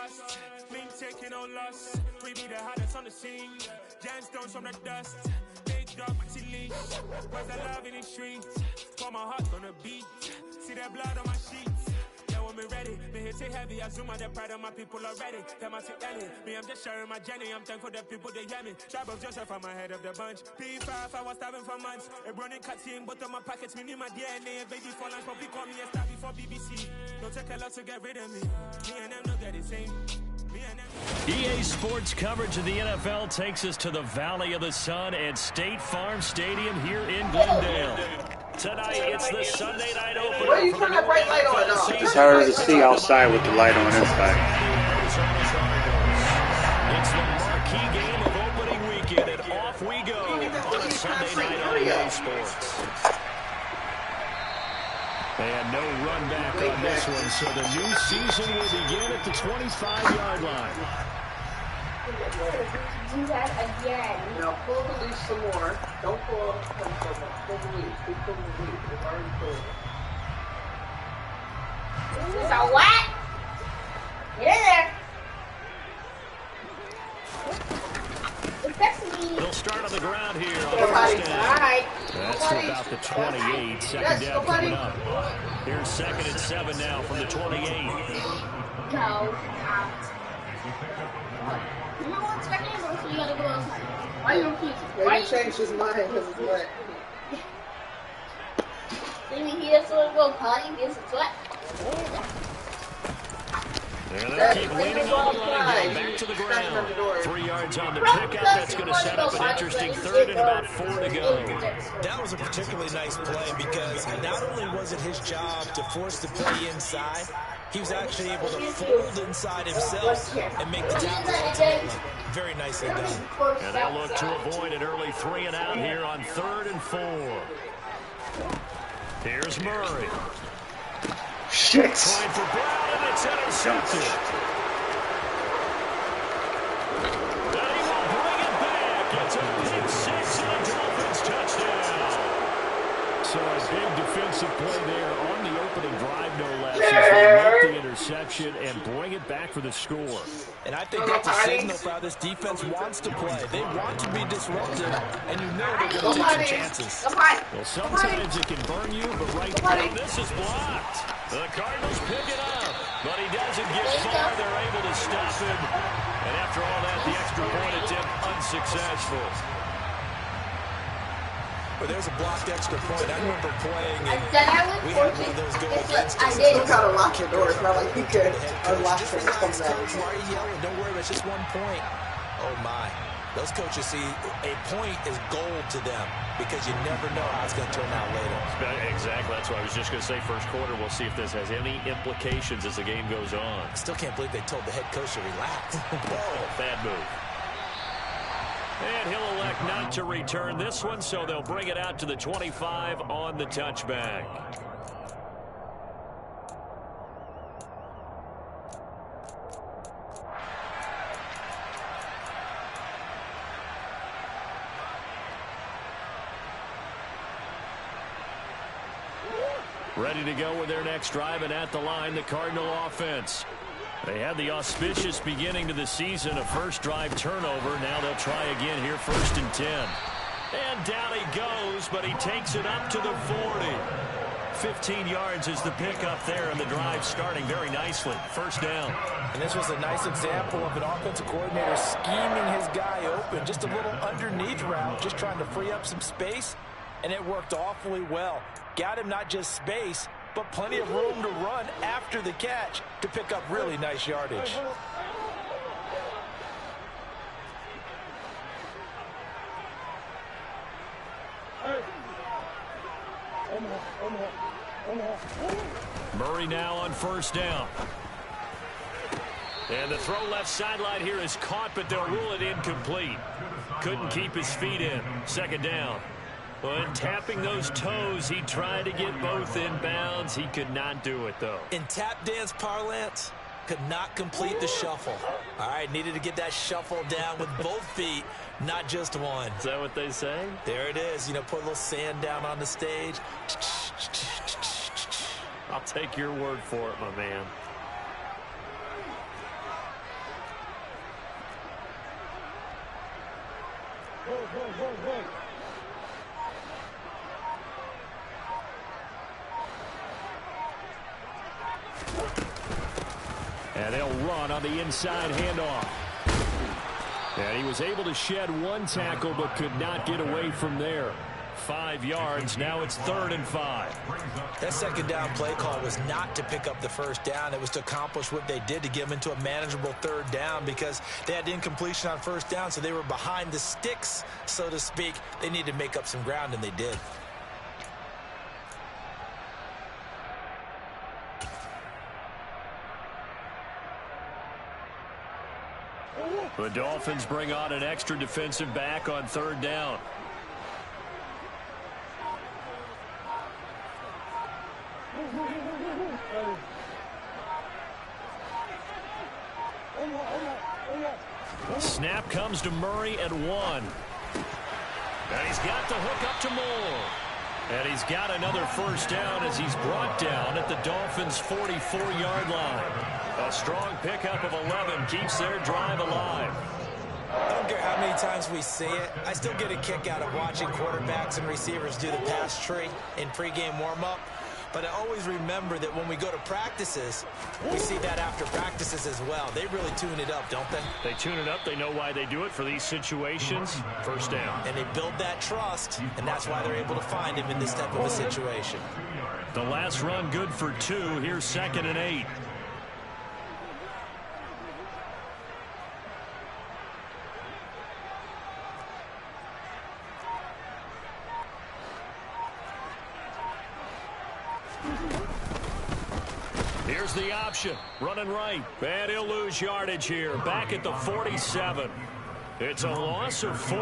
trust. Been taking no loss. We be the hardest on the scene. Gemstones from the dust. Big dog, Maxi leash. Where's the love in the streets? Pour my heart on the beat. See that blood on my sheets. Yeah, when me ready, me hit it heavy. I zoom out the pride of my people already. Them I see Ellie. Me, I'm just sharing my journey. I'm thankful that people they hear me. Trouble Joseph, I'm ahead of the bunch. P5, I was starving for months. A running cutscene, but on my pockets, me need my DNA. Baby for lunch, probably call me a star before BBC. Don't take a lot to get rid of me. Me and them don't get the same. EA Sports coverage of the NFL takes us to the Valley of the Sun at State Farm Stadium here in Glendale. Tonight, it's the Sunday night opener. Why are you turning that bright light on? It's harder to see outside with the light on inside. It's the marquee game of opening weekend, and off we go on a Sunday night on EA Sports. And no run back on this one, so the new season will begin at the 25-yard line. Do that again. Now pull the leash some more. Don't pull the leash. Keep pulling the leash. It's already pulled. This is a what? Get in there. They'll start on the ground here on Nobody. first down. All right. That's Nobody. about the 28. Second down coming up. Here's 2nd and 7 now from the 28. Go out. You know what's second? So you gotta go outside. Why you don't keep? Maybe changed his mind because it's wet. Maybe he doesn't want to go potty because it's wet. They'll keep leaning on the line, back to the ground. 3 yards on the pickup. That's going to set up an interesting third and about 4 to go. That was a particularly nice play because not only was it his job to force the play inside, he was actually able to fold inside himself and make the tackle. Very nicely done. And they'll look to avoid an early 3 and out here on 3rd and 4. Here's Murray. Shit. Trying for Brown, and it's intercepted. And he will bring it back. It's a pick 6 and a Dolphins touchdown. So a big defensive play there on the opening drive, no less, as they make the interception and bring it back for the score. And I think that's a signal for how this defense wants to play. They want to be disruptive, and you know they're going to take some chances. Well, sometimes it can burn you, but right now this is blocked. The Cardinals pick it up, but he doesn't get far. They're able to stop him. And after all that, the extra point attempt unsuccessful. But there's a blocked extra point. I remember playing, and we had one of those go against us. Still gotta lock the door. It's not like he could unlock it and come back. Coach, why are you yelling? Don't worry, it's just 1 point. Oh, my. Those coaches see a point is gold to them because you never know how it's going to turn out later. Exactly. That's what I was just going to say. First quarter, we'll see if this has any implications as the game goes on. I still can't believe they told the head coach to relax. Whoa, bad move. And he'll elect not to return this one, so they'll bring it out to the 25 on the touchback. Ready to go with their next drive, and at the line, the Cardinal offense. They had the auspicious beginning to the season, a first drive turnover. Now they'll try again here, 1st and 10. And down he goes, but he takes it up to the 40. 15 yards is the pickup there, and the drive starting very nicely. 1st down. And this was a nice example of an offensive coordinator scheming his guy open. Just a little underneath route, just trying to free up some space, and it worked awfully well. Got him not just space, but plenty of room to run after the catch to pick up really nice yardage. Murray now on 1st down. And the throw left sideline here is caught, but they'll rule it incomplete. Couldn't keep his feet in. 2nd down. When tapping those toes, he tried to get both in bounds. He could not do it, though. In tap dance parlance, could not complete the shuffle. All right, needed to get that shuffle down with both feet, not just one. Is that what they say? There it is. You know, put a little sand down on the stage. I'll take your word for it, my man. And they'll run on the inside handoff. And he was able to shed one tackle but could not get away from there. 5 yards. Now it's 3rd and 5. That second down play call was not to pick up the first down. It was to accomplish what they did, to get them into a manageable 3rd down, because they had incompletion on first down, so they were behind the sticks, so to speak. They needed to make up some ground, and they did. The Dolphins bring on an extra defensive back on 3rd down. Snap comes to Murray at 1. And he's got the hook up to Moore. And he's got another first down as he's brought down at the Dolphins' 44-yard line. A strong pickup of 11 keeps their drive alive. I don't care how many times we see it. I still get a kick out of watching quarterbacks and receivers do the pass tree in pregame warm-up. But I always remember that when we go to practices, we see that after practices as well. They really tune it up, don't they? They tune it up. They know why they do it for these situations. First down. And they build that trust, and that's why they're able to find him in this type of a situation. The last run good for 2. Here's 2nd and 8. Here's the option, running right, and he'll lose yardage here, back at the 47. It's a loss of 4,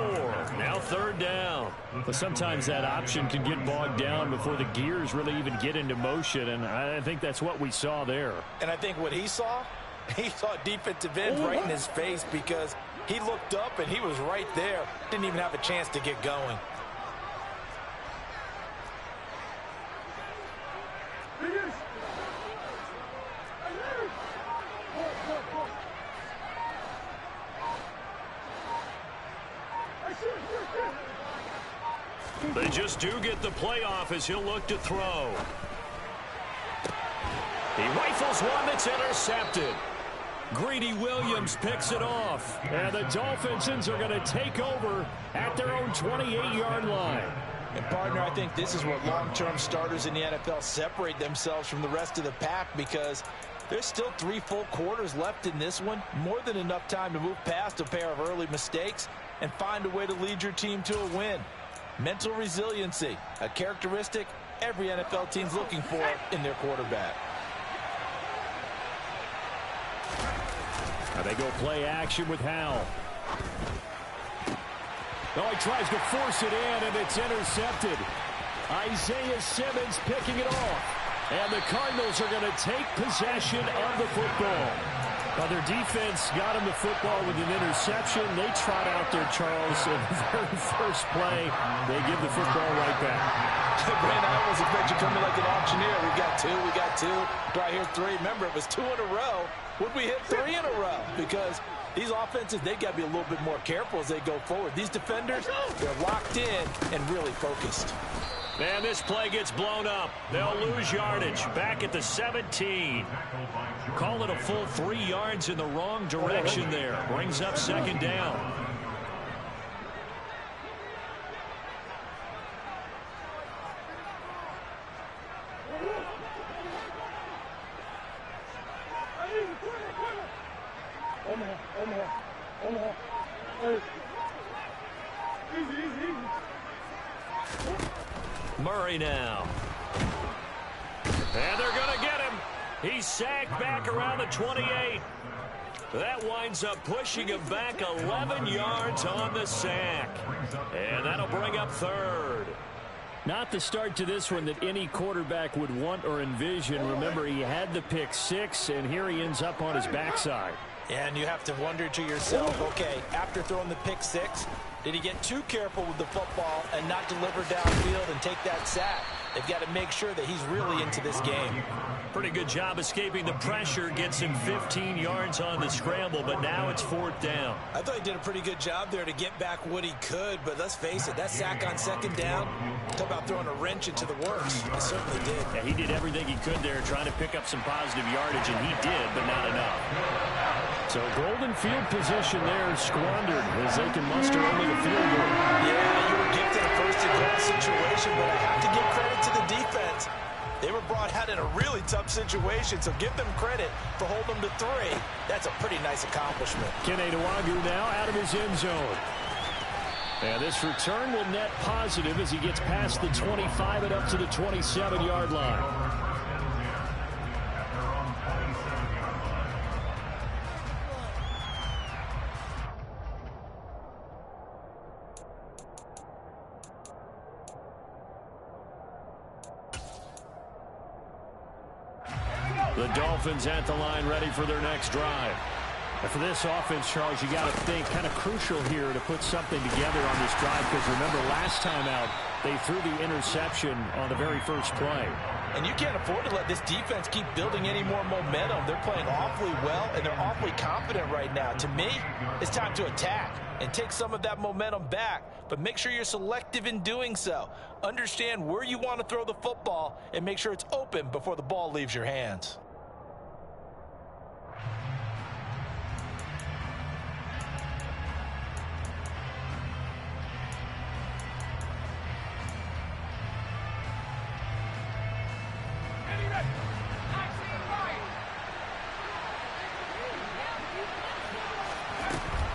now 3rd down. But sometimes that option can get bogged down before the gears really even get into motion, and I think that's what we saw there. And I think what he saw a defensive end right in his face, because he looked up and he was right there. Didn't even have a chance to get going. They just do get the playoff as he'll look to throw. He rifles one that's intercepted. Greedy Williams picks it off. And the Dolphins are going to take over at their own 28-yard line. And, partner, I think this is where long-term starters in the NFL separate themselves from the rest of the pack, because there's still 3 full quarters left in this one. More than enough time to move past a pair of early mistakes and find a way to lead your team to a win. Mental resiliency, a characteristic every NFL team's looking for in their quarterback. Now they go play action with Howell. Oh, he tries to force it in, and it's intercepted. Isaiah Simmons picking it off. And the Cardinals are going to take possession of the football. Now, their defense got him the football with an interception. They trot out there, Charles, in the very first play. They give the football right back. Brandon, I almost expect you to come in like an auctioneer. We got two. Do I hear 3? Remember, it was 2 in a row. Would we hit 3 in a row? Because these offenses, they got to be a little bit more careful as they go forward. These defenders, they're locked in and really focused. And this play gets blown up. They'll lose yardage back at the 17. Call it a full 3 yards in the wrong direction there. Brings up 2nd down. Murray now. And they're going to get him. He's sagged back around the 28. That winds up pushing him back 11 yards on the sack. And that'll bring up 3rd. Not the start to this one that any quarterback would want or envision. Remember, he had the pick 6, and here he ends up on his backside. And you have to wonder to yourself, okay, after throwing the pick 6, did he get too careful with the football and not deliver downfield and take that sack? They've got to make sure that he's really into this game. Pretty good job escaping the pressure. Gets him 15 yards on the scramble, but now it's 4th down. I thought he did a pretty good job there to get back what he could, but let's face it, that sack on 2nd down, talk about throwing a wrench into the works. He certainly did. Yeah, he did everything he could there, trying to pick up some positive yardage, and he did, but not enough. So golden field position there squandered as they can muster only a field goal. Yeah, you were gifted a 1st-and-goal situation, but I have to give credit to the defense. They were brought out in a really tough situation, so give them credit for holding them to 3. That's a pretty nice accomplishment. Kene Nwangwu now out of his end zone. And this return will net positive as he gets past the 25 and up to the 27-yard line. The Dolphins at the line, ready for their next drive. And for this offense, Charles, you got to think kind of crucial here to put something together on this drive, because remember last time out they threw the interception on the very first play. And you can't afford to let this defense keep building any more momentum. They're playing awfully well, and they're awfully confident right now. To me, it's time to attack and take some of that momentum back, but make sure you're selective in doing so. Understand where you want to throw the football and make sure it's open before the ball leaves your hands.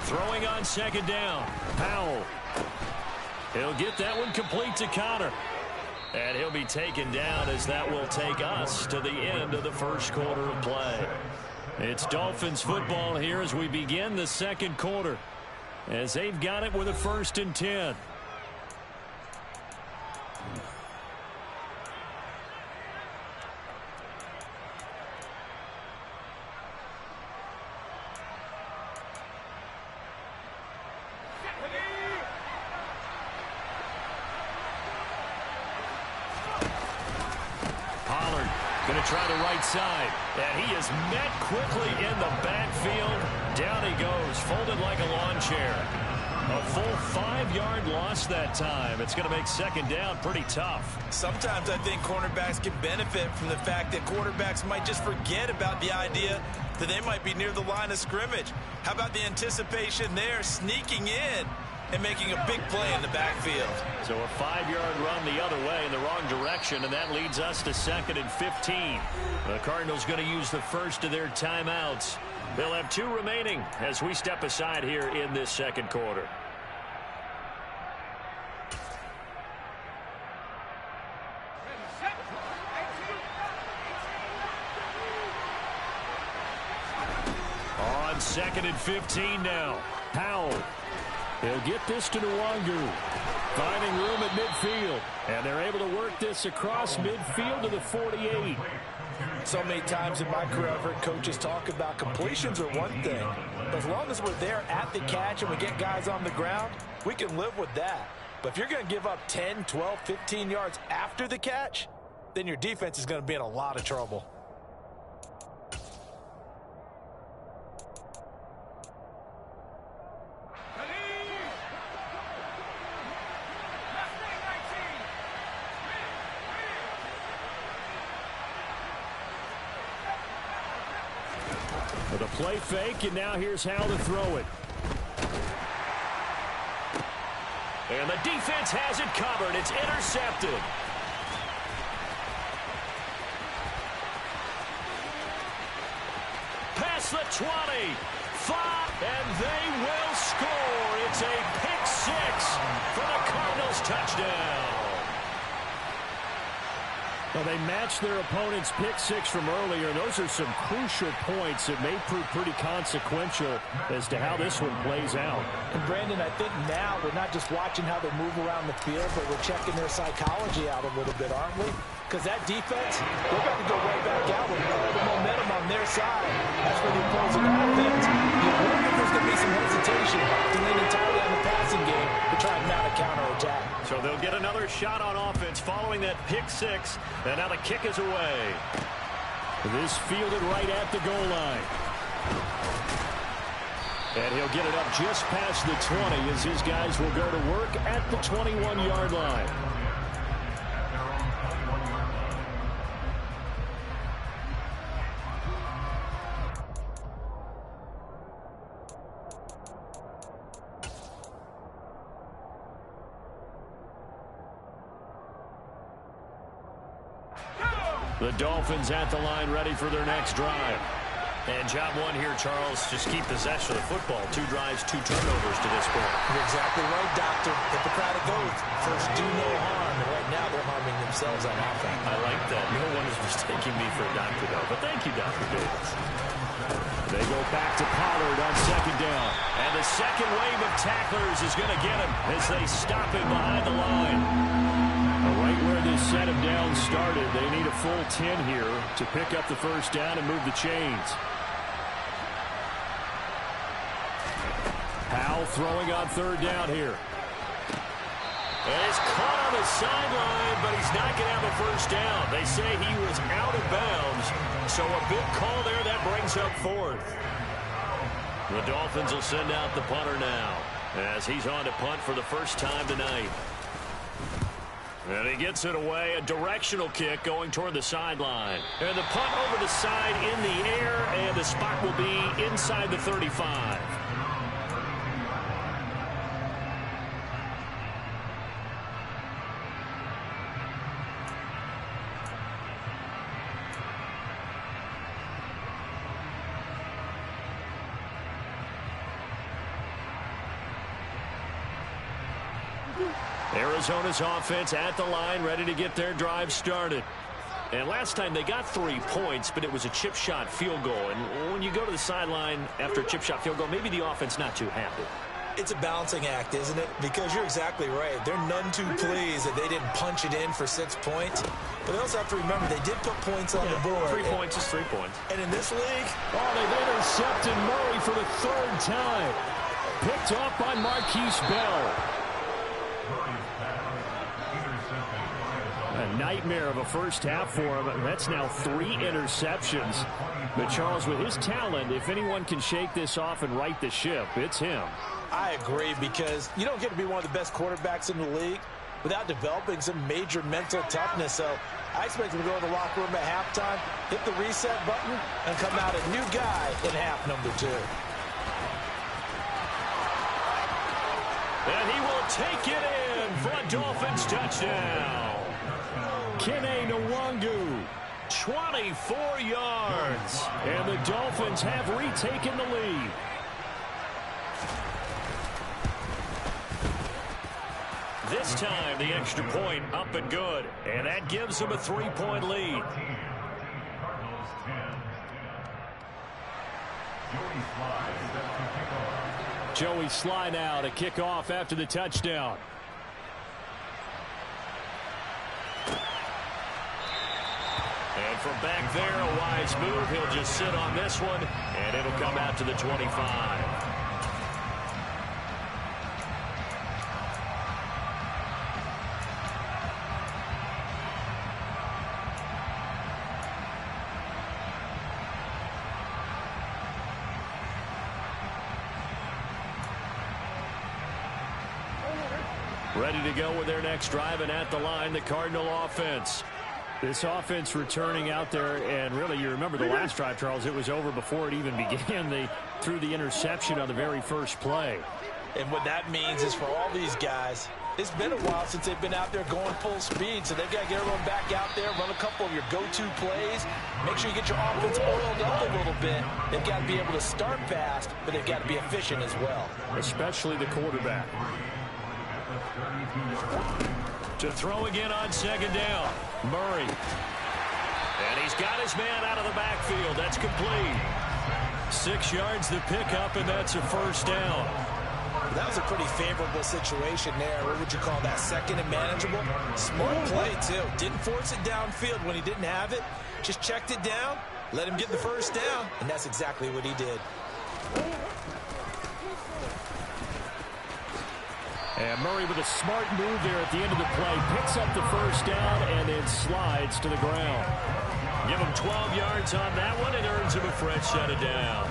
Throwing on 2nd down. Powell. He'll get that one complete to Connor. And he'll be taken down as that will take us to the end of the 1st quarter of play. It's Dolphins football here as we begin the 2nd quarter, as they've got it with a 1st and 10. Going to try the right side, and he is met quickly in the backfield. Down he goes, folded like a lawn chair. A full 5-yard loss that time. It's going to make 2nd down pretty tough. Sometimes I think cornerbacks can benefit from the fact that quarterbacks might just forget about the idea that they might be near the line of scrimmage. How about the anticipation there, sneaking in and making a big play in the backfield? So a 5-yard run the other way in the wrong direction, and that leads us to 2nd and 15. The Cardinals going to use the first of their timeouts. They'll have 2 remaining as we step aside here in this 2nd quarter. On 2nd and 15 now. Powell. He'll get this to Nwangwu. Finding room at midfield. And they're able to work this across midfield to the 48. So many times in my career, I've heard coaches talk about completions are one thing. But as long as we're there at the catch and we get guys on the ground, we can live with that. But if you're going to give up 10, 12, 15 yards after the catch, then your defense is going to be in a lot of trouble. With a play fake, and now here's how to throw it. And the defense has it covered. It's intercepted. Past the 20. 5, and they will score. It's a pick 6 for the Cardinals touchdown. Well, they matched their opponent's pick 6 from earlier. Those are some crucial points that may prove pretty consequential as to how this one plays out. And Brandon, I think now we're not just watching how they move around the field, but we're checking their psychology out a little bit, aren't we? Because that defense, they're about to go right back out with all the momentum on their side. As for the opposing offense, you wonder if there's going to be some hesitation to lean entirely on the passing game to try and mount a counterattack. So they'll get another shot on offense following that pick 6, and now the kick is away. This fielded right at the goal line. And he'll get it up just past the 20 as his guys will go to work at the 21-yard line. The Dolphins at the line, ready for their next drive. And job one here, Charles, just keep possession of the football. 2 drives, 2 turnovers to this point. You're exactly right, Doctor. Hippocratic oath. First, do no harm. And right now, they're harming themselves on offense. I like that. No one is mistaking me for a doctor, though. But thank you, Dr. Davis. They go back to Pollard on 2nd down. And the second wave of tacklers is going to get him as they stop him behind the line. Right where this set of downs started, they need a full 10 here to pick up the first down and move the chains. Powell throwing on 3rd down here. And he's caught on the sideline, but he's not going to have a first down. They say he was out of bounds, so a big call there that brings up 4th. The Dolphins will send out the punter now as he's on to punt for the first time tonight. And he gets it away, a directional kick going toward the sideline. And the punt over the side in the air, and the spot will be inside the 35. Arizona's offense at the line, ready to get their drive started. And last time they got 3 points, but it was a chip shot field goal. And when you go to the sideline after a chip shot field goal, maybe the offense not too happy. It's a balancing act, isn't it? Because you're exactly right. They're none too pleased that they didn't punch it in for 6 points. But they also have to remember they did put points on the board. 3 points is 3 points. And in this league, they've intercepted Murray for the 3rd time. Picked off by Marquise Bell. A nightmare of a first half for him. That's now 3 interceptions. But Charles, with his talent, if anyone can shake this off and right the ship, it's him. I agree, because you don't get to be one of the best quarterbacks in the league without developing some major mental toughness. So I expect him to go in the locker room at halftime, hit the reset button, and come out a new guy in half number 2. And he will take it in for a Dolphins touchdown. Kene Nwangu, 24 yards. And the Dolphins have retaken the lead. This time, the extra point up and good. And that gives them a 3-point lead. Joey Sly now to kick off after the touchdown. And from back there, a wise move. He'll just sit on this one, and it'll come out to the 25. Ready to go with their next drive, and at the line, the Cardinal offense. This offense returning out there, and really, you remember the last drive, Charles, it was over before it even began. They threw the interception on the very first play. And what that means is for all these guys, it's been a while since they've been out there going full speed, so they've got to get everyone back out there, run a couple of your go-to plays, make sure you get your offense oiled up a little bit. They've got to be able to start fast, but they've got to be efficient as well. Especially the quarterback. To throw again on 2nd down. Murray. And he's got his man out of the backfield. That's complete. 6 yards the pickup, and that's a first down. That was a pretty favorable situation there. What would you call that? 2nd and manageable? Smart play, too. Didn't force it downfield when he didn't have it. Just checked it down, let him get the first down, and that's exactly what he did. And Murray with a smart move there at the end of the play. Picks up the first down and then slides to the ground. Give him 12 yards on that one and earns him a fresh set of downs.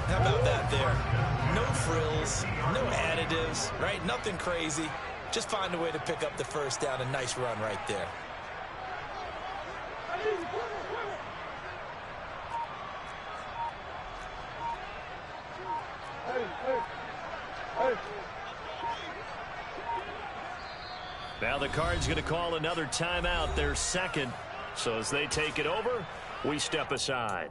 How about that there? No frills, no additives, right? Nothing crazy. Just find a way to pick up the first down. A nice run right there. Now the Cards going to call another timeout, their second. So as they take it over, we step aside.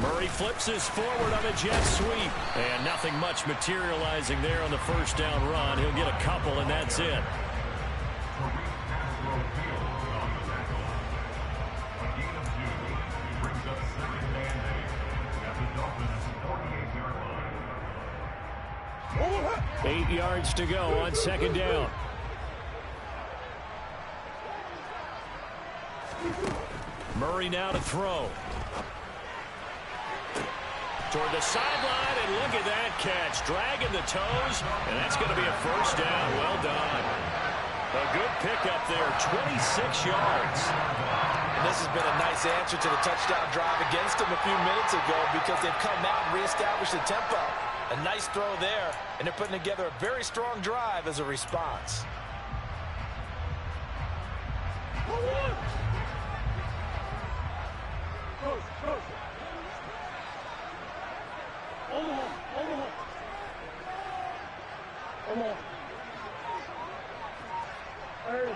Murray flips this forward on a jet sweep. And nothing much materializing there on the first down run. He'll get a couple, and that's it. Eight yards to go on second down. Murray now to throw. Toward the sideline, and look at that catch. Dragging the toes, and that's going to be a first down. Well done. A good pickup there, 26 yards. And this has been a nice answer to the touchdown drive against them a few minutes ago because they've come out and reestablished the tempo. A nice throw there, and they're putting together a very strong drive as a response.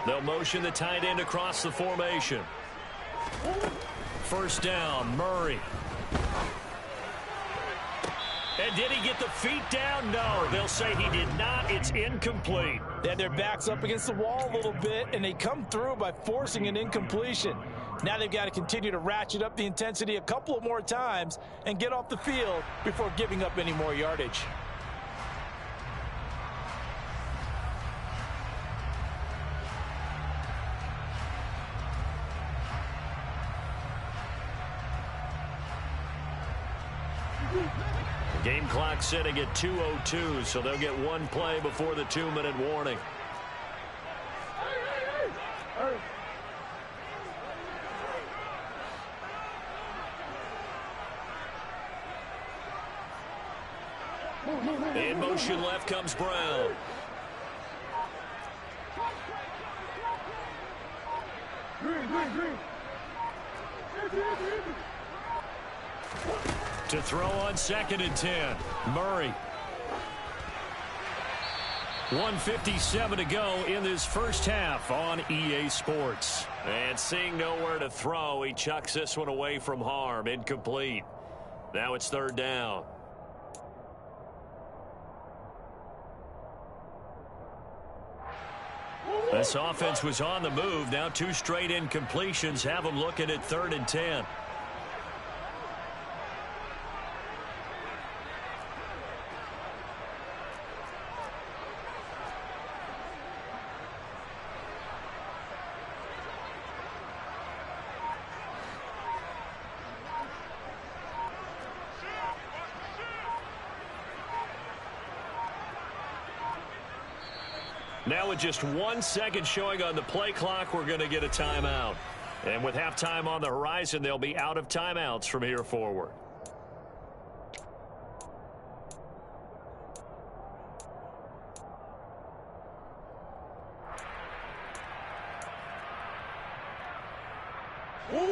They'll motion the tight end across the formation. First down, Murray. And did he get the feet down? No, they'll say he did not. It's incomplete. They had their backs up against the wall a little bit, and they come through by forcing an incompletion. Now they've got to continue to ratchet up the intensity a couple of more times and get off the field before giving up any more yardage. Game clock sitting at 2:02, so they'll get one play before the 2-minute warning. In motion left comes Brown. To throw on 2nd and 10. Murray. 1:57 to go in this first half on EA Sports. And seeing nowhere to throw, he chucks this one away from harm. Incomplete. Now it's 3rd down. This offense was on the move. Now 2 straight incompletions have them looking at 3rd and 10. Now with just 1 second showing on the play clock, we're going to get a timeout. And with halftime on the horizon, they'll be out of timeouts from here forward.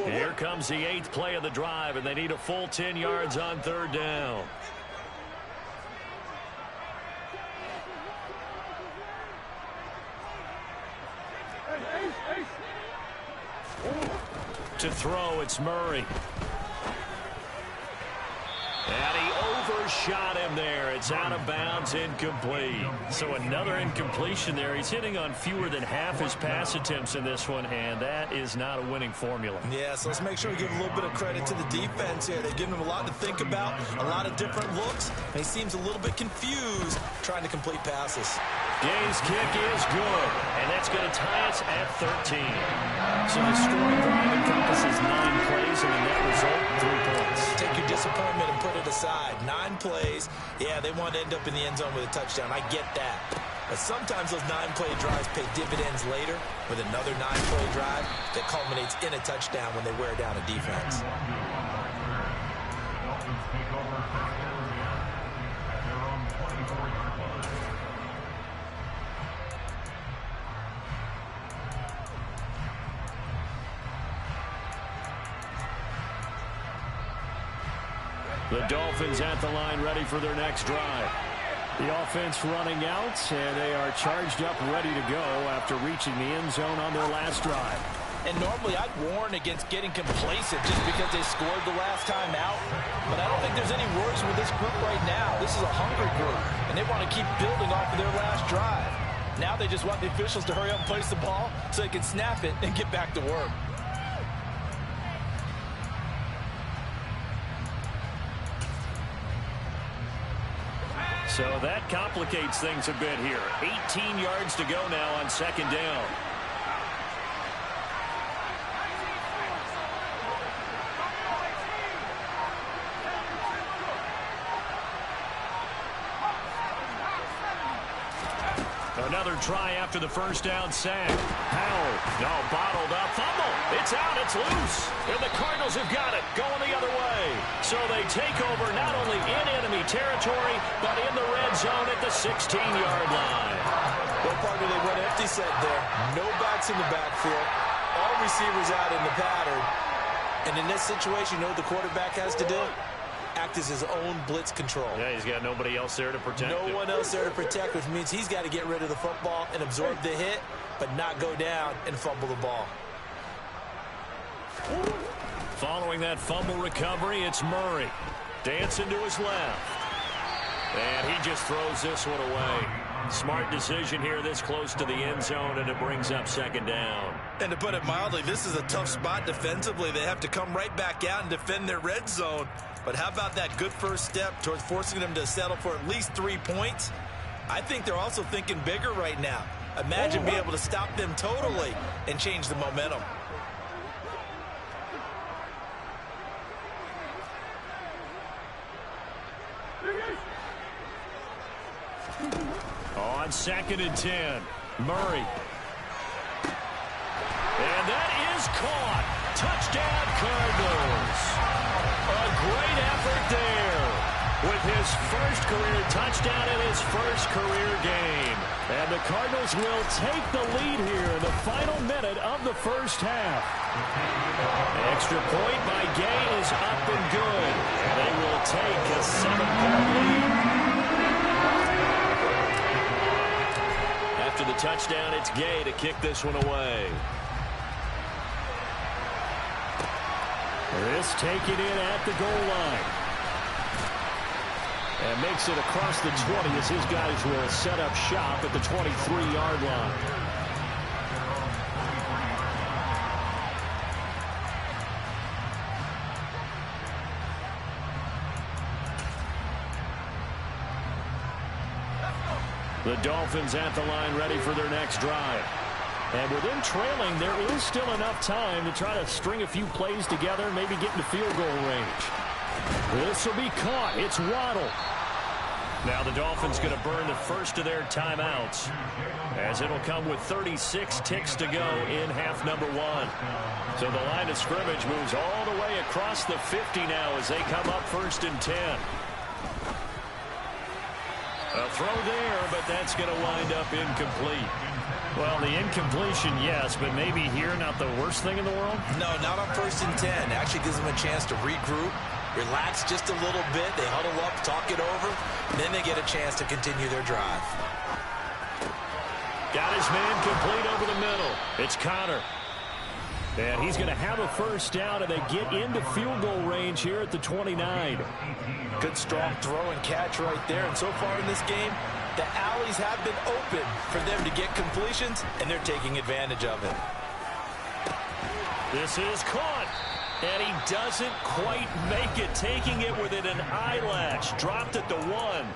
Here comes the 8th play of the drive, and they need a full 10 yards on 3rd down. To throw, it's Murray. And he shot him there. It's out of bounds, incomplete. So another incompletion there. He's hitting on fewer than half his pass attempts in this one, and that is not a winning formula. Yeah, so let's make sure we give a little bit of credit to the defense here. They've given him a lot to think about, a lot of different looks, and he seems a little bit confused trying to complete passes. Gay's kick is good, and that's going to tie us at 13. So the scoring drive encompasses 9 plays, and the net result, 3 points. Take your disappointment and put it aside. 9 plays. Yeah, they want to end up in the end zone with a touchdown. I get that. But sometimes those 9-play drives pay dividends later with another 9-play drive that culminates in a touchdown when they wear down a defense. The Dolphins at the line, ready for their next drive. The offense running out, and they are charged up, ready to go after reaching the end zone on their last drive. And normally I'd warn against getting complacent just because they scored the last time out. But I don't think there's any worries with this group right now. This is a hungry group, and they want to keep building off of their last drive. Now they just want the officials to hurry up and place the ball so they can snap it and get back to work. So that complicates things a bit here. 18 yards to go now on second down. Another try after the first down sack. Howard, no, bottled up, fumble. It's out, it's loose. And the Cardinals have got it, going the other way. So they take over not only in enemy territory, but in the red zone at the 16-yard line. Well, partner, they went empty set there. No backs in the backfield. All receivers out in the pattern. And in this situation, you know what the quarterback has to do? Act as his own blitz control. Yeah, he's got nobody else there to protect him. No one else there to protect, which means he's got to get rid of the football and absorb the hit, but not go down and fumble the ball. Following that fumble recovery, it's Murray. Dancing to his left. And he just throws this one away. Smart decision here this close to the end zone, and it brings up second down. And to put it mildly, this is a tough spot defensively. They have to come right back out and defend their red zone. But how about that good first step towards forcing them to settle for at least 3 points? I think they're also thinking bigger right now. Imagine being able to stop them totally and change the momentum. On second and 10, Murray. And that is caught. Touchdown, Cardinals. A great effort there with his first career touchdown in his first career game. And the Cardinals will take the lead here in the final minute of the first half. Extra point by Gay is up and good. And they will take a 7-point lead. After the touchdown, it's Gay to kick this one away. This taken in at the goal line. And makes it across the 20 as his guys will set up shop at the 23-yard line. The Dolphins at the line ready for their next drive. And with them trailing, there is still enough time to try to string a few plays together, maybe get into field goal range. This will be caught. It's Waddle. Now the Dolphins going to burn the first of their timeouts, as it'll come with 36 ticks to go in half number 1. So the line of scrimmage moves all the way across the 50 now as they come up first and 10. A throw there, but that's going to wind up incomplete. Well, the incompletion, yes, but maybe here not the worst thing in the world? No, not on first and 10. Actually gives them a chance to regroup, relax just a little bit. They huddle up, talk it over, and then they get a chance to continue their drive. Got his man complete over the middle. It's Connor. And he's going to have a first down, and they get into field goal range here at the 29. Good strong throw and catch right there. And so far in this game, the alleys have been open for them to get completions, and they're taking advantage of it. This is caught, and he doesn't quite make it, taking it within an eyelash. Dropped at the 1.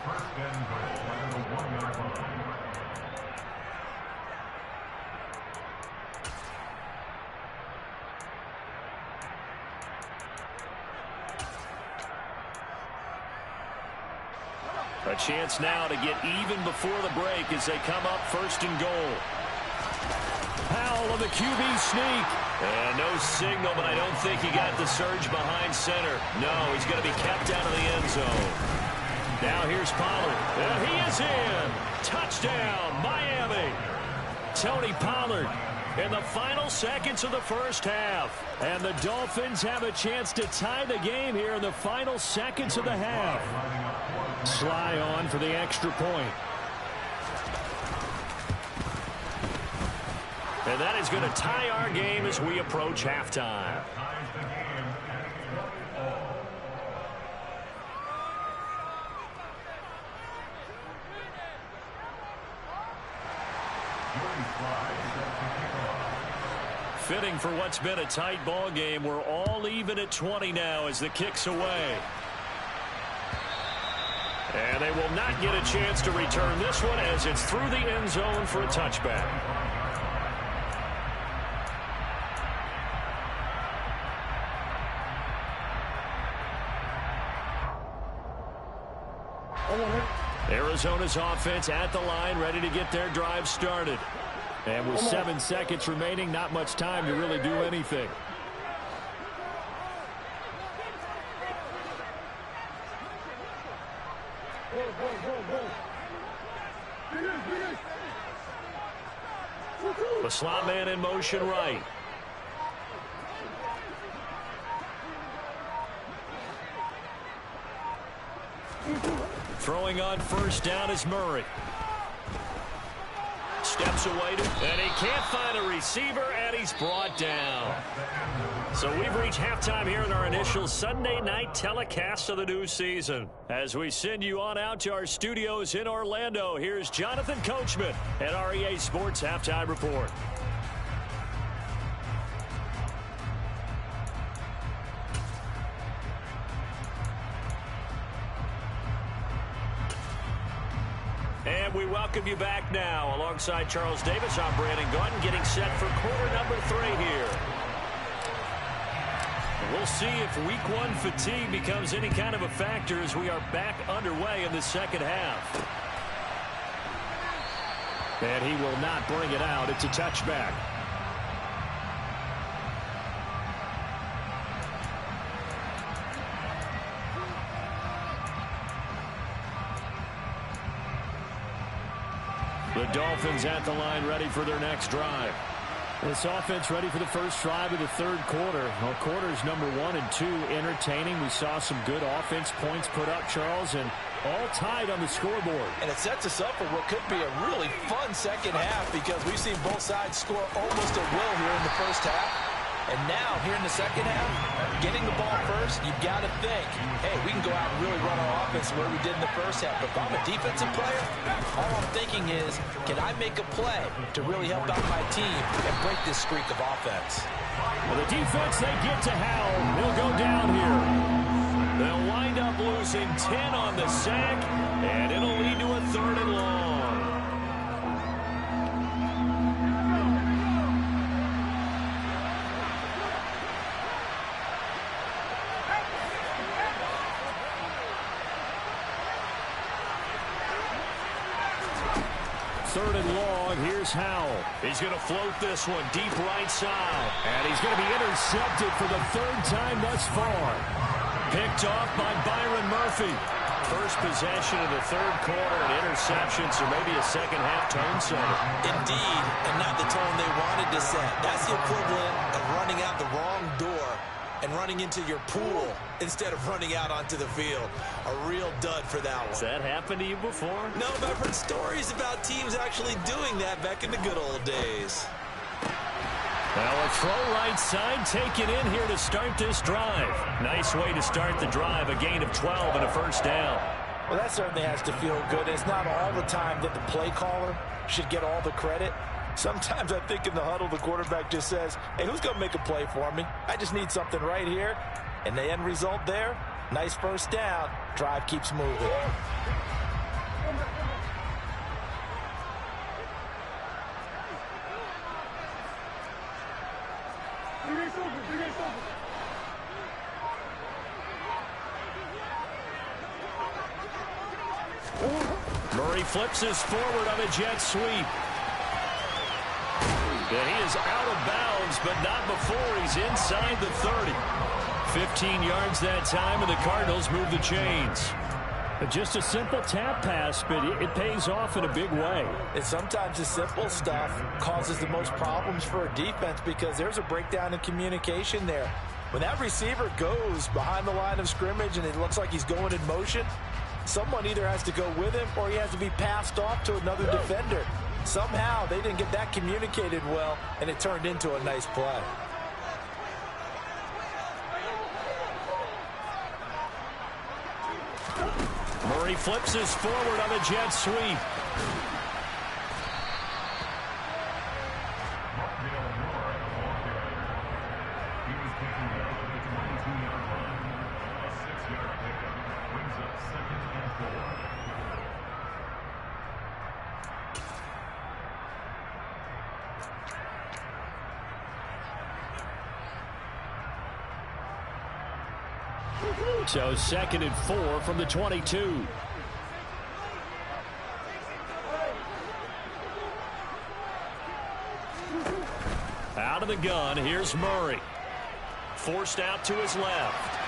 A chance now to get even before the break as they come up 1st and goal. Powell on the QB sneak. And no signal, but I don't think he got the surge behind center. No, he's going to be kept out of the end zone. Now here's Pollard. And he is in. Touchdown, Miami. Tony Pollard in the final seconds of the first half. And the Dolphins have a chance to tie the game here in the final seconds of the half. Sly on for the extra point. And that is going to tie our game as we approach halftime. Fitting for what's been a tight ball game. We're all even at 20 now as the kick's away. And they will not get a chance to return this one as it's through the end zone for a touchback. Arizona's offense at the line, ready to get their drive started. And with 7 seconds remaining, not much time to really do anything. The slot man in motion right. Throwing on first down is Murray. Steps away and he can't find a receiver, and he's brought down. So we've reached halftime here in our initial Sunday night telecast of the new season. As we send you on out to our studios in Orlando, here's Jonathan Coachman at REA Sports Halftime Report. And we welcome you back now. Alongside Charles Davis, I'm Brandon Gordon, getting set for quarter number 3 here. We'll see if week 1 fatigue becomes any kind of a factor as we are back underway in the second half. And he will not bring it out. It's a touchback. The Dolphins at the line, ready for their next drive. This offense ready for the first drive of the third quarter. Well, quarters number 1 and 2 entertaining. We saw some good offense points put up, Charles, and all tied on the scoreboard. And it sets us up for what could be a really fun second half because we've seen both sides score almost at will here in the first half. And now, here in the second half, getting the ball first, you've got to think, hey, we can go out and really run our offense where we did in the first half. But if I'm a defensive player, all I'm thinking is, can I make a play to really help out my team and break this streak of offense? Well, the defense, they get to Howell. He'll go down here. They'll wind up losing 10 on the sack, and it'll lead to a 3rd and long. Third and long, here's Howell. He's going to float this one deep right side. And he's going to be intercepted for the 3rd time thus far. Picked off by Byron Murphy. First possession of the 3rd quarter, an interception, so maybe a second half tone setter. Indeed, and not the tone they wanted to set. That's the equivalent of running out the wrong door and running into your pool instead of running out onto the field. A real dud for that one. Has that happened to you before? No, but I've heard stories about teams actually doing that back in the good old days. Now a throw right side taken in here to start this drive. Nice way to start the drive. A gain of 12 and a first down. Well, that certainly has to feel good. It's not all the time that the play caller should get all the credit. Sometimes I think in the huddle, the quarterback just says, hey, who's going to make a play for me? I just need something right here. And the end result there, nice first down. Drive keeps moving. Murray flips his forward on a jet sweep. And he is out of bounds, but not before he's inside the 30. 15 yards that time, and the Cardinals move the chains. Just a simple tap pass, but it pays off in a big way. And sometimes the simple stuff causes the most problems for a defense because there's a breakdown in communication there. When that receiver goes behind the line of scrimmage and it looks like he's going in motion, someone either has to go with him or he has to be passed off to another defender. Somehow they didn't get that communicated well, and it turned into a nice play. Murray flips his forward on a jet sweep. So 2nd and 4 from the 22. Out of the gun, here's Murray. Forced out to his left.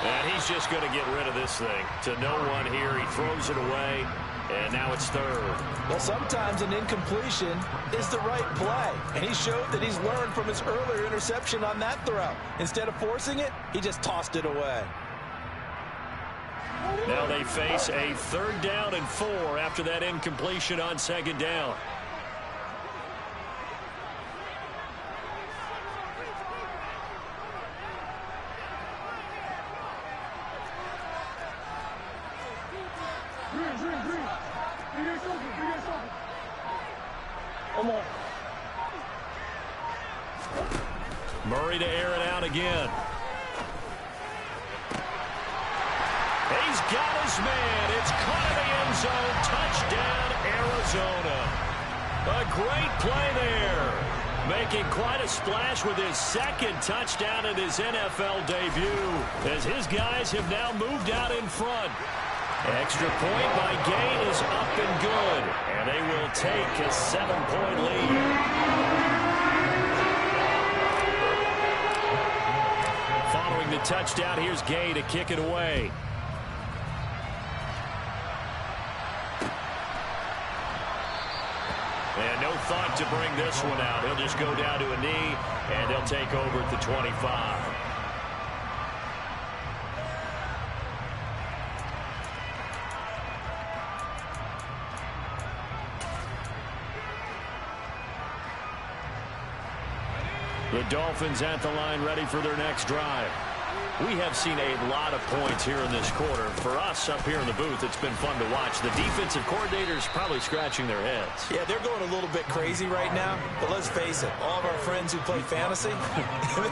And he's just going to get rid of this thing. To no one here, he throws it away, and now it's 3rd. Well, sometimes an incompletion is the right play, and he showed that he's learned from his earlier interception on that throw. Instead of forcing it, he just tossed it away. Now they face a 3rd down and 4 after that incompletion on 2nd down. Murray to air it out again. He's got his man. It's caught in the end zone. Touchdown, Arizona. A great play there. Making quite a splash with his 2nd touchdown in his NFL debut, as his guys have now moved out in front. Extra point by Gay is up and good, and they will take a 7-point lead. Following the touchdown, here's Gay to kick it away. And no thought to bring this one out. He'll just go down to a knee, and they'll take over at the 25. The Dolphins at the line, ready for their next drive. We have seen a lot of points here in this quarter. For us up here in the booth, it's been fun to watch. The defensive coordinators probably scratching their heads. Yeah, they're going a little bit crazy right now. But let's face it, all of our friends who play fantasy,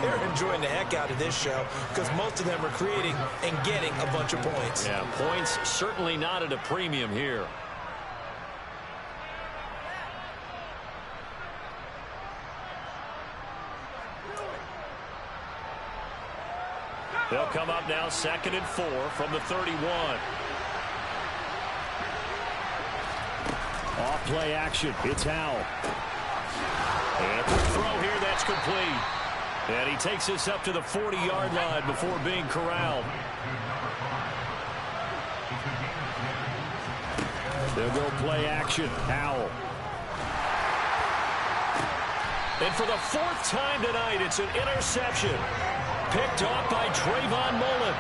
they're enjoying the heck out of this show because most of them are creating and getting a bunch of points. Yeah, points certainly not at a premium here. They'll come up now 2nd and 4 from the 31. Off play action. It's Howell. And a quick throw here that's complete. And he takes this up to the 40-yard line before being corralled. They'll go play action. Howell. And for the 4th time tonight, it's an interception. Picked off by Trayvon Mullen.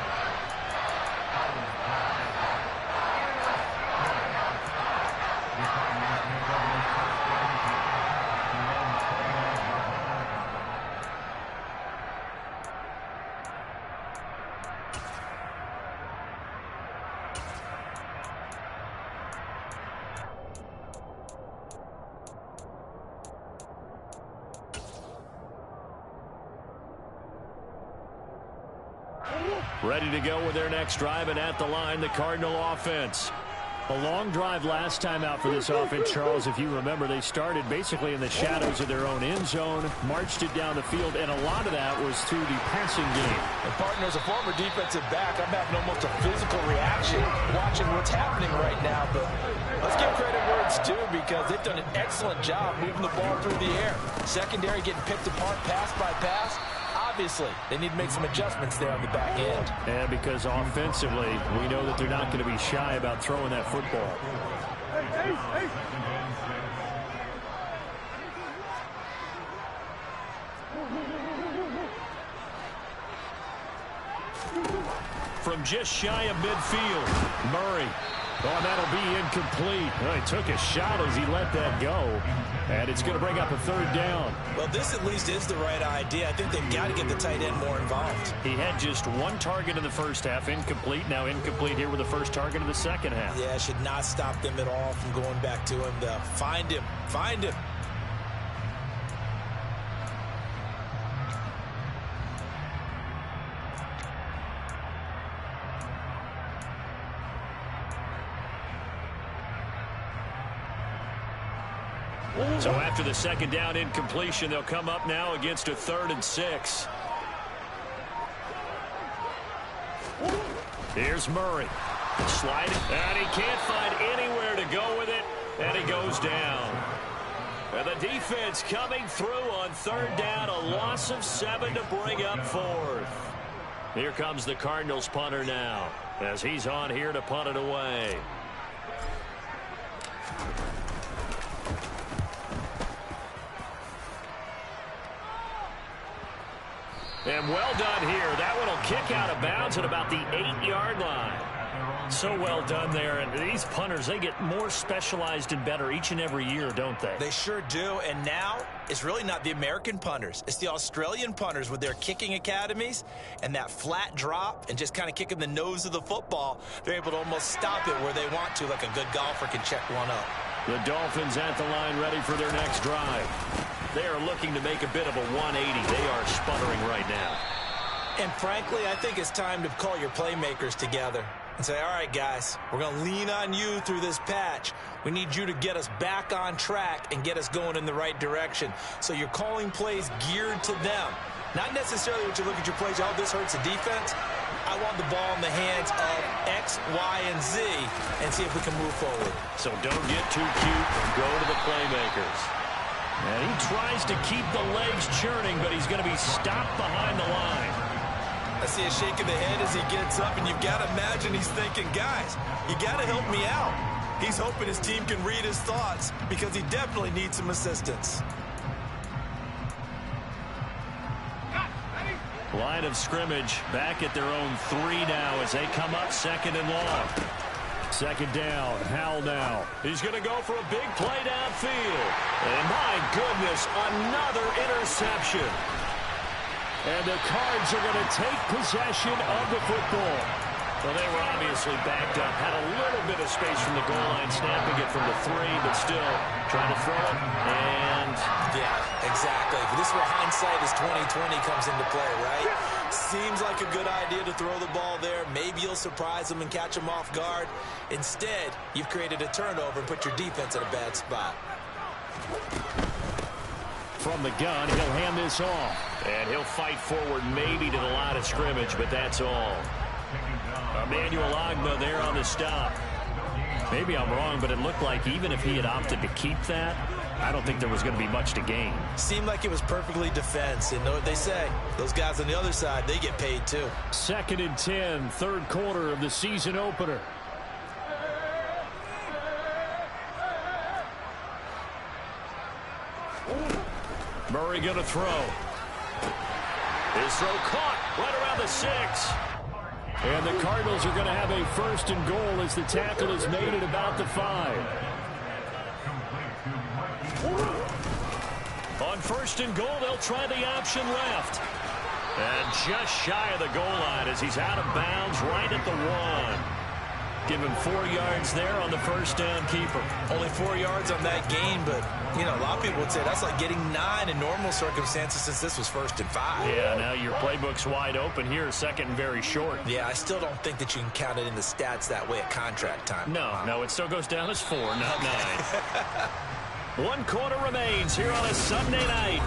Ready to go with their next drive, and at the line, the Cardinal offense. A long drive last time out for this offense, Charles. If you remember, they started basically in the shadows of their own end zone, marched it down the field, and a lot of that was through the passing game. And partner, as a former defensive back, I'm having almost a physical reaction watching what's happening right now. But let's give credit where it's due, because they've done an excellent job moving the ball through the air. Secondary getting picked apart pass by pass. Obviously, they need to make some adjustments there on the back end. And because offensively, we know that they're not going to be shy about throwing that football. From just shy of midfield, Murray. Oh, that'll be incomplete. Well, he took a shot as he let that go. And it's going to bring up a third down. Well, this at least is the right idea. I think they've got to get the tight end more involved. He had just one target in the first half, incomplete. Now incomplete here with the first target of the second half. Yeah, should not stop them at all from going back to him. Find him. Find him. So after the second down incompletion, they'll come up now against a 3rd and 6. Here's Murray. Sliding, and he can't find anywhere to go with it, and he goes down. And the defense coming through on 3rd down, a loss of 7 to bring up 4th. Here comes the Cardinals punter now, as he's on here to punt it away. And well done here. That one will kick out of bounds at about the 8-yard line. So well done there. And these punters, they get more specialized and better each and every year, don't they? They sure do. And now it's really not the American punters. It's the Australian punters with their kicking academies and that flat drop and just kind of kicking the nose of the football. They're able to almost stop it where they want to, like a good golfer can check one up. The Dolphins at the line ready for their next drive. They are looking to make a bit of a 180. They are sputtering right now. And frankly, I think it's time to call your playmakers together and say, all right, guys, we're going to lean on you through this patch. We need you to get us back on track and get us going in the right direction. So you're calling plays geared to them. Not necessarily what you look at your plays, oh, this hurts the defense. I want the ball in the hands of X, Y, and Z and see if we can move forward. So don't get too cute and go to the playmakers. And he tries to keep the legs churning, but he's going to be stopped behind the line. I see a shake of the head as he gets up, and you've got to imagine he's thinking, guys, you got to help me out. He's hoping his team can read his thoughts because he definitely needs some assistance. Line of scrimmage back at their own 3 now as they come up 2nd and long. 2nd down, Howell now. He's going to go for a big play downfield. And my goodness, another interception. And the Cards are going to take possession of the football. Well, they were obviously backed up, had a little bit of space from the goal line, snapping it from the 3, but still trying to throw it. And yeah, exactly. This is where hindsight is 20/20 comes into play, right? Seems like a good idea to throw the ball there. Maybe you'll surprise them and catch them off guard. Instead, you've created a turnover and put your defense in a bad spot. From the gun, he'll hand this off. And he'll fight forward maybe to the line of scrimmage, but that's all. Emmanuel Ogbah there on the stop. Maybe I'm wrong, but it looked like even if he had opted to keep that, I don't think there was going to be much to gain. Seemed like it was perfectly defense. And know what they say? Those guys on the other side, they get paid too. 2nd and 10, 3rd quarter of the season opener. Murray going to throw. His throw caught right around the 6. And the Cardinals are going to have a 1st and goal as the tackle is made at about the 5. On 1st and goal, they'll try the option left. And just shy of the goal line as he's out of bounds right at the 1. Give him 4 yards there on the 1st down keeper. Only 4 yards on that gain, but You know, a lot of people would say that's like getting 9 in normal circumstances since this was 1st and 5. Yeah, now your playbook's wide open here, 2nd and very short. Yeah, I still don't think that you can count it in the stats that way at contract time. No, it still goes down as 4, not 9. 1 quarter remains here on a Sunday night.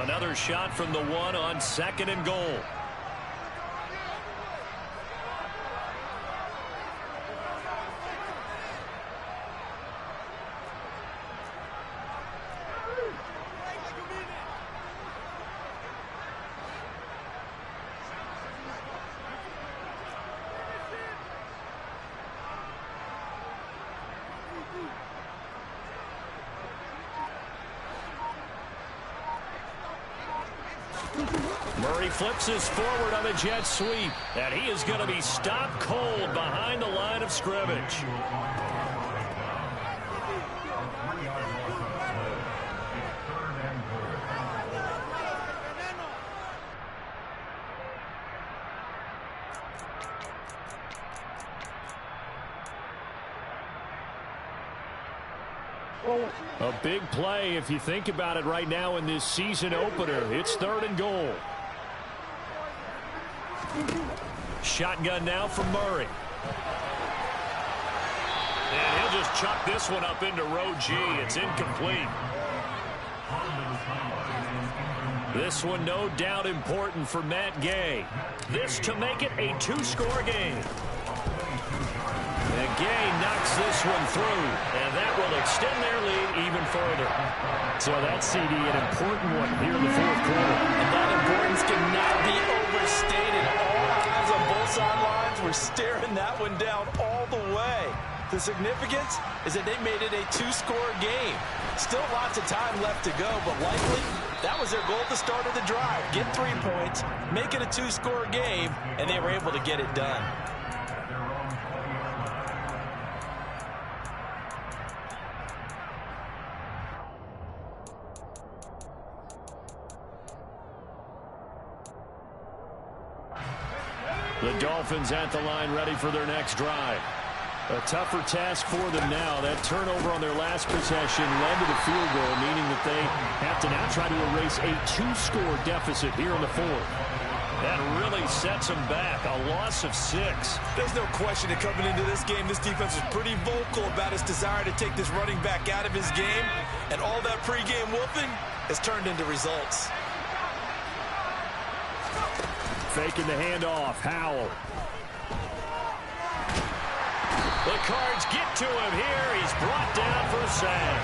Another shot from the 1 on 2nd and goal. Murray flips this forward on a jet sweep, and he is going to be stopped cold behind the line of scrimmage. A big play if you think about it right now in this season opener. It's 3rd and goal. Shotgun now from Murray. And he'll just chuck this one up into row G. It's incomplete. This one no doubt important for Matt Gay. This to make it a 2-score game. And Gay knocks this one through, and that will extend their lead even further. So that's, CD, an important one here in the 4th quarter. And that importance cannot be overstated. All eyes on both sidelines were staring that one down all the way. The significance is that they made it a 2-score game. Still lots of time left to go, but likely that was their goal at the start of the drive. Get 3 points, make it a 2-score game, and they were able to get it done. The Dolphins at the line ready for their next drive. A tougher task for them now. That turnover on their last possession led to the field goal, meaning that they have to now try to erase a 2-score deficit here in the 4th. That really sets them back. A loss of 6. There's no question that coming into this game, this defense was pretty vocal about its desire to take this running back out of his game. And all that pregame whooping has turned into results. Faking the handoff. Howell. The Cards get to him here. He's brought down for a sack.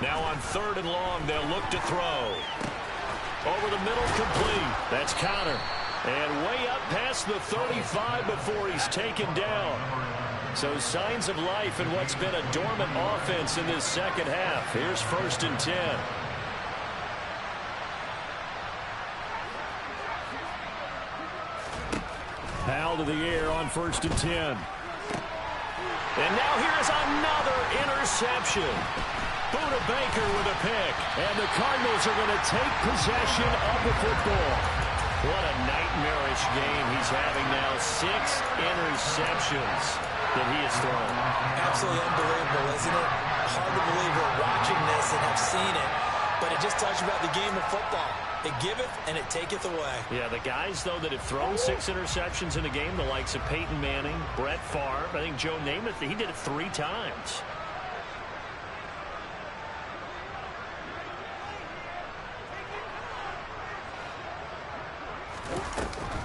Now on 3rd and long, they'll look to throw. Over the middle, complete. That's Connor. And way up past the 35 before he's taken down. So signs of life in what's been a dormant offense in this 2nd half. Here's 1st and 10. Powell to the air on 1st and 10. And now here's another interception. Buda Baker with a pick. And the Cardinals are going to take possession of the football. What a nightmarish game he's having now. 6 interceptions that he has thrown. Absolutely unbelievable, isn't it? Hard to believe we're watching this and have seen it. But it just tells you about the game of football. It giveth and it taketh away. Yeah, the guys, though, that have thrown 6 interceptions in a game, the likes of Peyton Manning, Brett Favre, I think Joe Namath, he did it 3 times.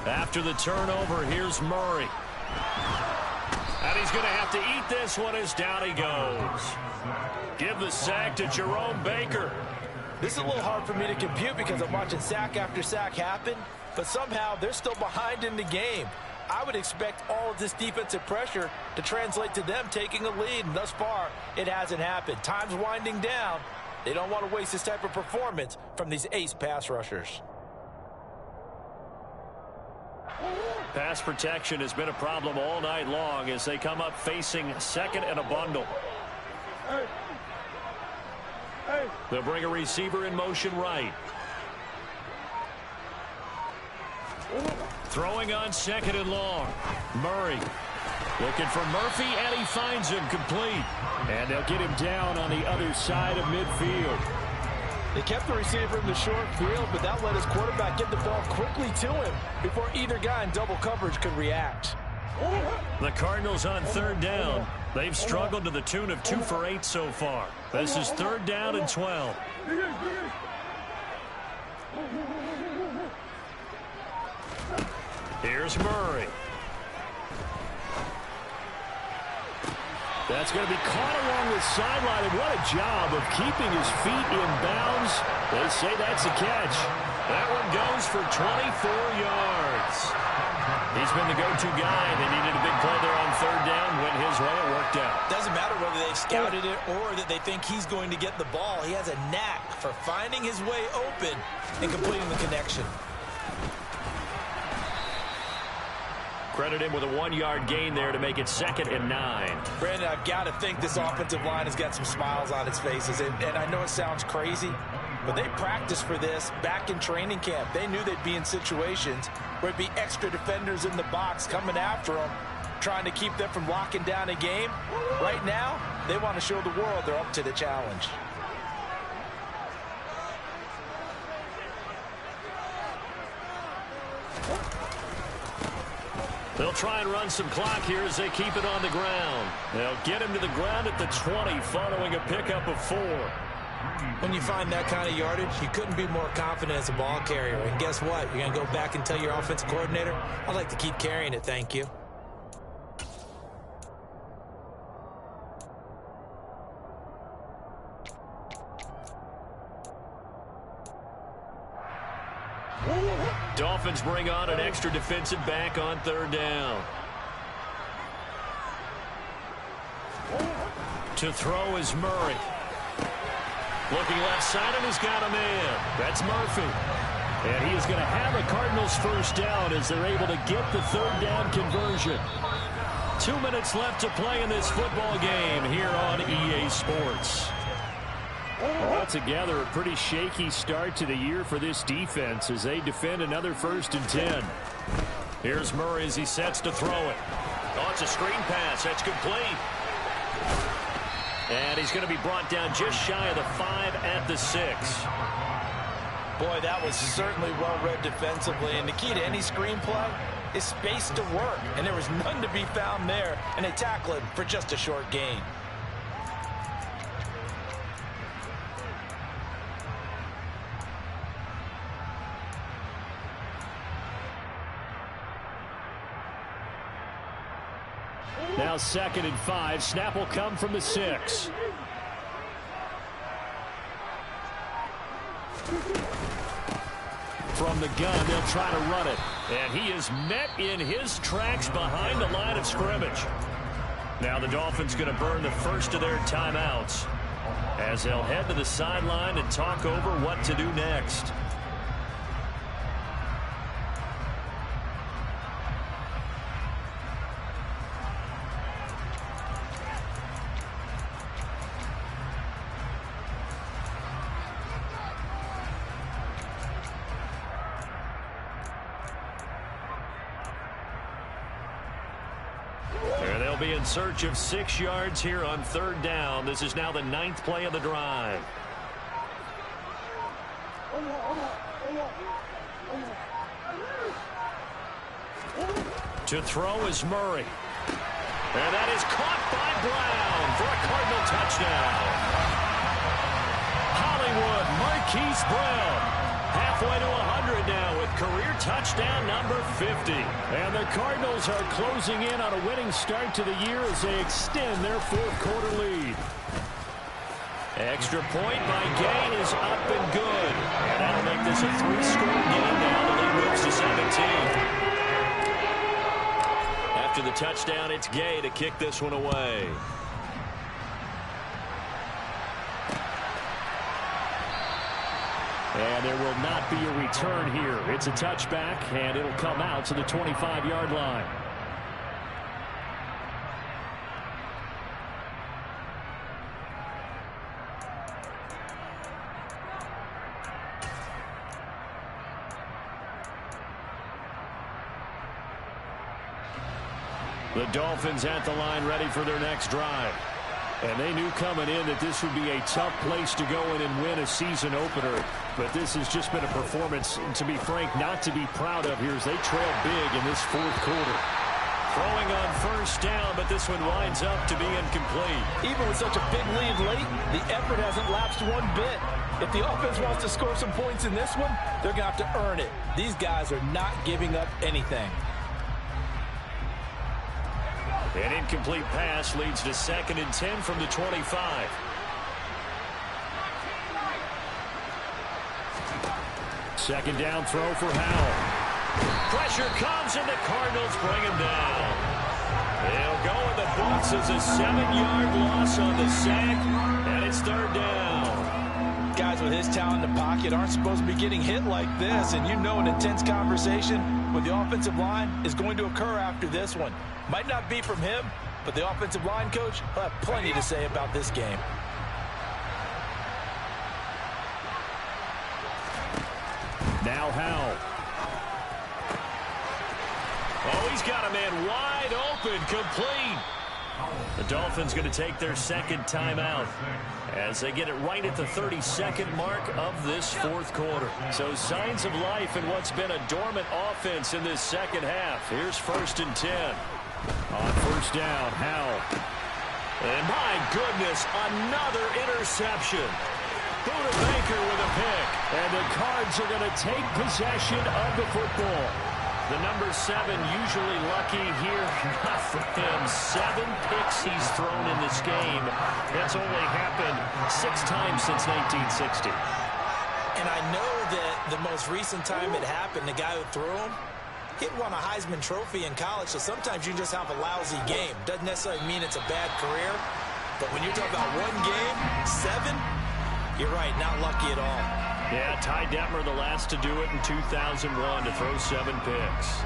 After the turnover, here's Murray. And he's going to have to eat this one as down he goes. Give the sack to Jerome Baker. This is a little hard for me to compute because I'm watching sack after sack happen, but somehow they're still behind in the game. I would expect all of this defensive pressure to translate to them taking a lead, and thus far, it hasn't happened. Time's winding down. They don't want to waste this type of performance from these ace pass rushers. Pass protection has been a problem all night long as they come up facing 2nd and a bundle. They'll bring a receiver in motion right. Throwing on 2nd and long. Murray looking for Murphy, and he finds him complete. And they'll get him down on the other side of midfield. They kept the receiver in the short field, but that let his quarterback get the ball quickly to him before either guy in double coverage could react. The Cardinals on 3rd down. They've struggled to the tune of 2 for 8 so far. This is 3rd down and 12. Here's Murray. That's going to be caught along the sideline, and what a job of keeping his feet in bounds. They say that's a catch. That one goes for 24 yards. He's been the go-to guy. They needed a big play there on 3rd down. Went his way. It worked out. Doesn't matter whether they've scouted it or that they think he's going to get the ball. He has a knack for finding his way open and completing the connection. Credit him with a 1-yard gain there to make it 2nd and 9. Brandon, I've got to think this offensive line has got some smiles on its faces. And I know it sounds crazy, but they practiced for this back in training camp. They knew they'd be in situations where it'd be extra defenders in the box coming after them, trying to keep them from locking down a game. Right now, they want to show the world they're up to the challenge. They'll try and run some clock here as they keep it on the ground. They'll get him to the ground at the 20 following a pickup of 4. When you find that kind of yardage, you couldn't be more confident as a ball carrier. And guess what? You're going to go back and tell your offensive coordinator, I'd like to keep carrying it, thank you. Dolphins bring on an extra defensive back on 3rd down. To throw is Murray. Looking left side, and he's got a man. That's Murphy. And he is going to have a Cardinals 1st down as they're able to get the 3rd down conversion. 2 minutes left to play in this football game here on EA Sports. Altogether, a pretty shaky start to the year for this defense as they defend another 1st and 10. Here's Murray as he sets to throw it. Oh, it's a screen pass. That's complete. And he's going to be brought down just shy of the 5 at the 6. Boy, that was certainly well-read defensively. And the key to any screen play is space to work. And there was none to be found there. And they tackle it for just a short gain. Now 2nd and 5. Snap will come from the 6. From the gun, they'll try to run it. And he is met in his tracks behind the line of scrimmage. Now the Dolphins going to burn the first of their timeouts as they'll head to the sideline and talk over what to do next. Be in search of 6 yards here on 3rd down. This is now the 9th play of the drive. To throw is Murray. And that is caught by Brown for a Cardinal touchdown. Hollywood Marquise Brown halfway to 100 now with career touchdown number 50. And the Cardinals are closing in on a winning start to the year as they extend their 4th quarter lead. Extra point by Gay is up and good. And that'll make this a 3-score game now. The lead moves to 17. After the touchdown, it's Gay to kick this one away. And there will not be a return here. It's a touchback, and it'll come out to the 25-yard line. The Dolphins at the line ready for their next drive. And they knew coming in that this would be a tough place to go in and win a season opener. But this has just been a performance, to be frank, not to be proud of here as they trail big in this fourth quarter. Throwing on first down, but this one winds up to be incomplete. Even with such a big lead late, the effort hasn't lapsed one bit. If the offense wants to score some points in this one, they're going to have to earn it. These guys are not giving up anything. An incomplete pass leads to 2nd and 10 from the 25. Second down throw for Howell. Pressure comes and the Cardinals bring him down. They'll go in the books as a 7-yard loss on the sack, and it's 3rd down. Guys with his talent in the pocket aren't supposed to be getting hit like this, and you know an intense conversation with the offensive line is going to occur after this one. Might not be from him, but the offensive line coach will have plenty to say about this game. Now Howell. Oh, he's got a man wide open, complete. The Dolphins going to take their 2nd timeout as they get it right at the 32nd mark of this fourth quarter. So signs of life in what's been a dormant offense in this second half. Here's 1st and 10. On first down, Howell. And my goodness, another interception. Buda Baker with a pick. And the Cards are going to take possession of the football. The number 7 usually lucky here. Not for him. 7 picks he's thrown in this game. That's only happened 6 times since 1960. And I know that the most recent time it happened, the guy who threw him, he'd won a Heisman Trophy in college, so sometimes you just have a lousy game. Doesn't necessarily mean it's a bad career, but when you're talking about one game, 7, you're right, not lucky at all. Yeah, Ty Detmer the last to do it in 2001 to throw 7 picks.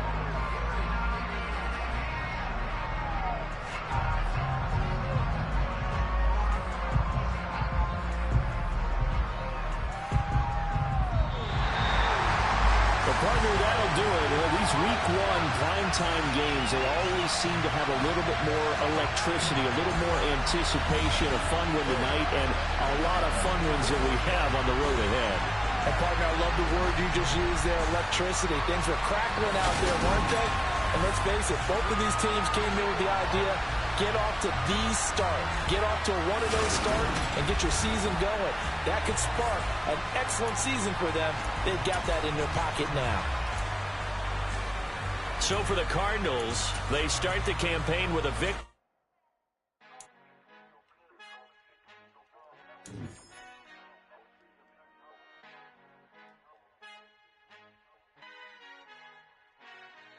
Partner, that'll do it. Well, these week 1 primetime games, they always seem to have a little bit more electricity, a little more anticipation, a fun one tonight, and a lot of fun ones that we have on the road ahead. And partner, I love the word you just used there, electricity. Things were crackling out there, weren't they? And let's face it, both of these teams came in with the idea, get off to these start. Get off to a 1-0 start and get your season going. That could spark an excellent season for them. They've got that in their pocket now. So for the Cardinals, they start the campaign with a victory.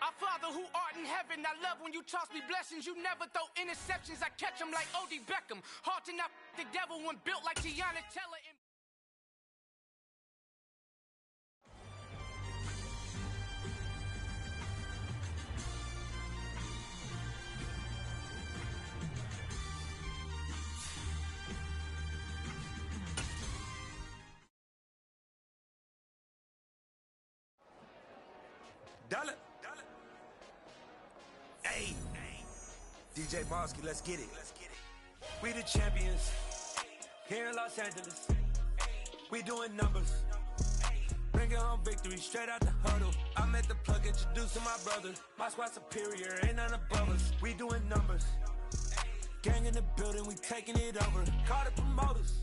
Our Father who art in heaven, I love when you toss me blessings. You never throw interceptions. I catch them like O.D. Beckham. Hard to not the devil when built like Tiana Teller. Dollar. Hey, DJ Bonsky, let's get it. We the champions here in Los Angeles. We doing numbers. Bringing home victory straight out the huddle. I'm at the plug introducing my brothers. My squad superior, ain't none above us. We doing numbers. Gang in the building, we taking it over. Call the promoters.